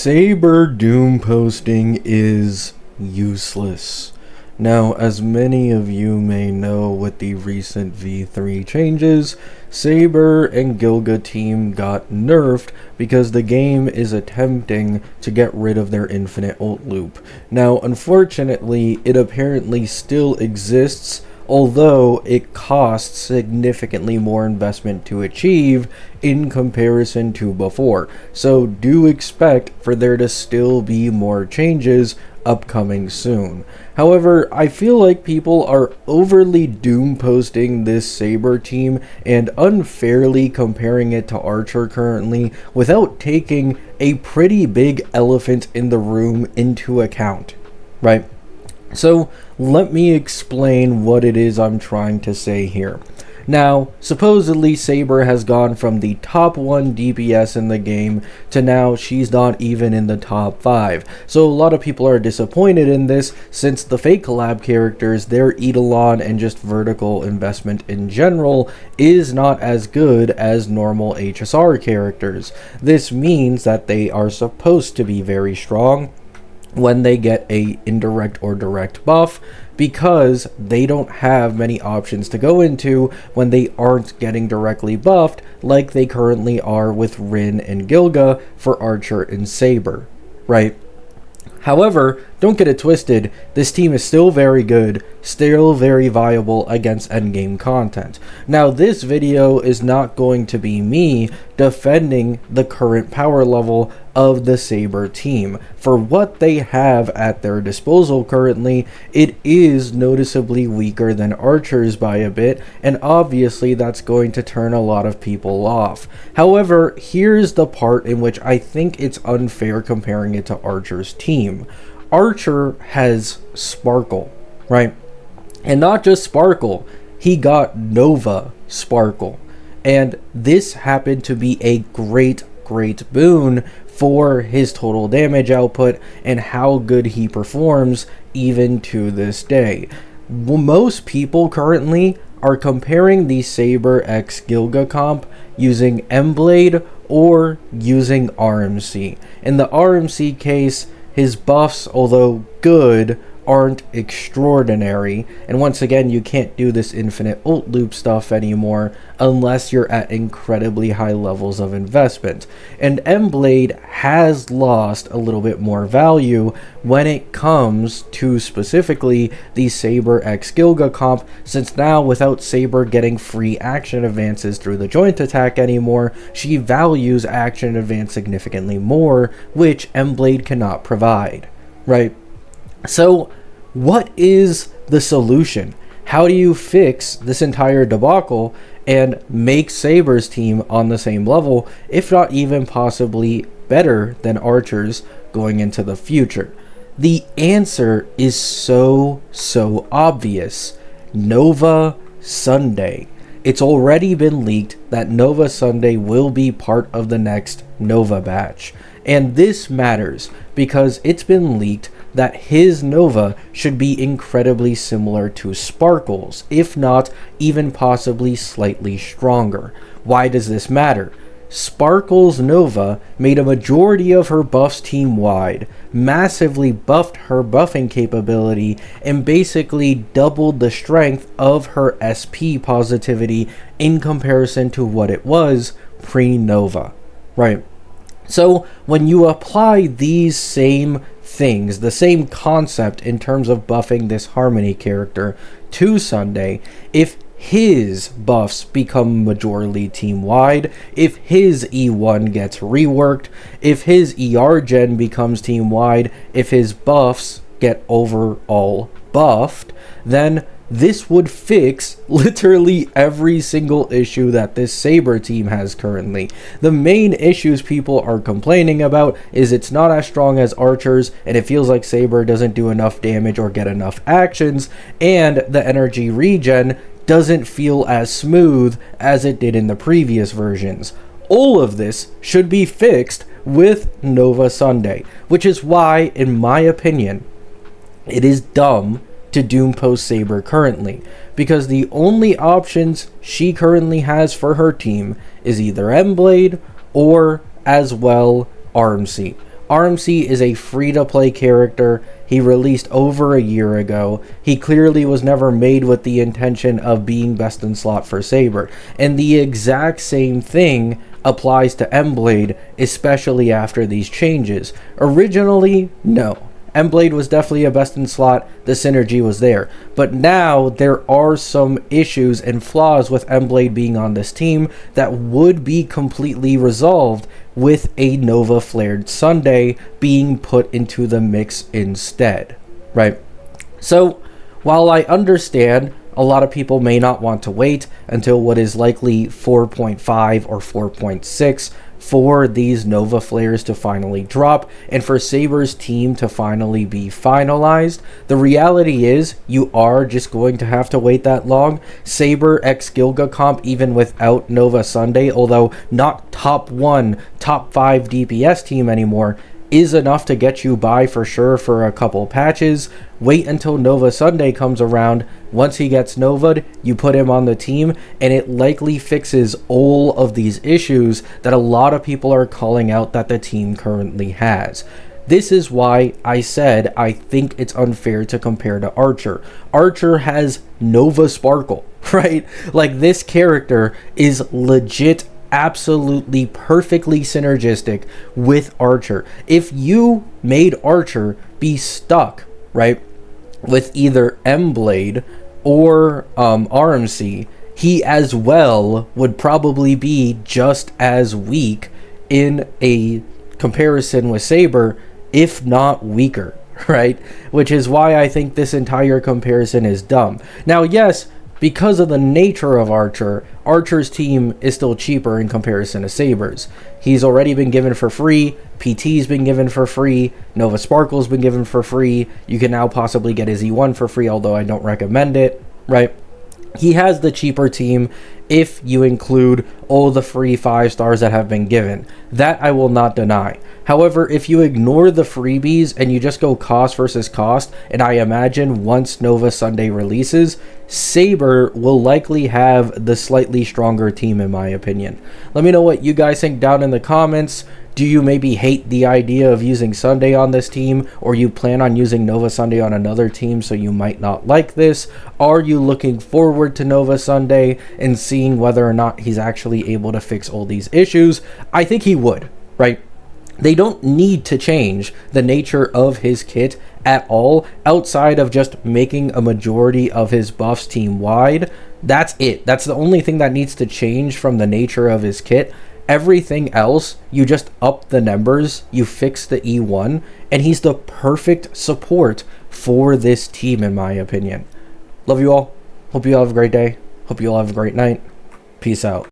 Saber Doom posting is useless. Now, as many of you may know, with the recent V3 changes, Saber and Gilga team got nerfed because the game is attempting to get rid of their infinite ult loop. Now, unfortunately, it apparently still exists, although it costs significantly more investment to achieve in comparison to before. So do expect for there to still be more changes upcoming soon. However, I feel like people are overly doom posting this Saber team and unfairly comparing it to Archer currently without taking a pretty big elephant in the room into account, right? So let me explain what it is I'm trying to say here. Now, supposedly Saber has gone from the top 1 DPS in the game to now she's not even in the top 5. So a lot of people are disappointed in this since the fake collab characters, their Eidolon and just vertical investment in general is not as good as normal HSR characters. This means that they are supposed to be very strong when they get a indirect or direct buff, because they don't have many options to go into when they aren't getting directly buffed like they currently are with Rin and Gilga for Archer and Saber, right? However, don't get it twisted, this team is still very good, still very viable against endgame content. Now, this video is not going to be me defending the current power level of the Saber team. For what they have at their disposal currently, it is noticeably weaker than Archer's by a bit, and obviously that's going to turn a lot of people off. However, here's the part in which I think it's unfair comparing it to Archer's team. Archer has Sparkle, right? And not just Sparkle, he got Nova Sparkle. And this happened to be a great boon for his total damage output and how good he performs even to this day. Most people currently are comparing the Saber x Gilga comp using M-Blade or using RMC. In the RMC case, his buffs, although good, aren't extraordinary, and once again, you can't do this infinite ult loop stuff anymore unless you're at incredibly high levels of investment. And M-Blade has lost a little bit more value when it comes to specifically the Saber x Gilga comp, since now without Saber getting free action advances through the joint attack anymore, she values action advance significantly more, which M-Blade cannot provide, right? So, what is the solution? How do you fix this entire debacle and make Saber's team on the same level, if not even possibly better than Archer's going into the future? The answer is so obvious. Nova Sunday. It's already been leaked that Nova Sunday will be part of the next Nova batch. And this matters because it's been leaked that his Nova should be incredibly similar to Sparkle's, if not even possibly slightly stronger. Why does this matter? Sparkle's Nova made a majority of her buffs team-wide, massively buffed her buffing capability, and basically doubled the strength of her SP positivity in comparison to what it was pre-Nova, right? So when you apply these same things, the same concept in terms of buffing this Harmony character to Sunday, if his buffs become majorly team-wide, if his E1 gets reworked, if his ER gen becomes team-wide, if his buffs get overall buffed, then this would fix literally every single issue that this Saber team has currently. The main issues people are complaining about is it's not as strong as Archer's, and it feels like Saber doesn't do enough damage or get enough actions, and the energy regen doesn't feel as smooth as it did in the previous versions. All of this should be fixed with Nova Sunday, which is why, in my opinion, it is dumb to doom post Saber currently, because the only options she currently has for her team is either M-Blade or as well RMC. RMC is a free-to-play character. He released over a year ago. He clearly was never made with the intention of being best in slot for Saber. And the exact same thing applies to M-Blade, especially after these changes. Originally, no. M-Blade was definitely a best in slot, the synergy was there. But now there are some issues and flaws with M-Blade being on this team that would be completely resolved with a Nova Flared Sunday being put into the mix instead, right? So, while I understand a lot of people may not want to wait until what is likely 4.5 or 4.6 for these Nova Flares to finally drop and for Saber's team to finally be finalized, the reality is you are just going to have to wait that long. Saber x Gilga comp, even without Nova Sunday, although not top 1, top 5 DPS team anymore, is enough to get you by for sure for a couple patches. Wait until Nova Sunday comes around. Once he gets Nova'd, you put him on the team, and it likely fixes all of these issues that a lot of people are calling out that the team currently has. This is why I said I think it's unfair to compare to Archer. Archer has Nova Sparkle, right? Like, this character is legit absolutely perfectly synergistic with Archer. If you made Archer be stuck, right, with either M-Blade or RMC, he as well would probably be just as weak in a comparison with Saber, if not weaker, right? Which is why I think this entire comparison is dumb. Now, yes, because of the nature of Archer, Archer's team is still cheaper in comparison to Saber's. He's already been given for free, PT's been given for free, Nova Sparkle's been given for free, you can now possibly get his E1 for free, although I don't recommend it, right? He has the cheaper team if you include all the free 5 stars that have been given. That I will not deny. However, if you ignore the freebies and you just go cost versus cost, and I imagine once Nova Sunday releases, Saber will likely have the slightly stronger team in my opinion. Let me know what you guys think down in the comments. Do you maybe hate the idea of using Sunday on this team, or you plan on using Nova Sunday on another team so you might not like this? Are you looking forward to Nova Sunday and seeing whether or not he's actually able to fix all these issues? I think he would, right? They don't need to change the nature of his kit at all outside of just making a majority of his buffs team wide. That's it. That's the only thing that needs to change from the nature of his kit. Everything else, you just up the numbers, you fix the E1, and he's the perfect support for this team in my opinion. Love you all. Hope you all have a great day. Hope you all have a great night. Peace out.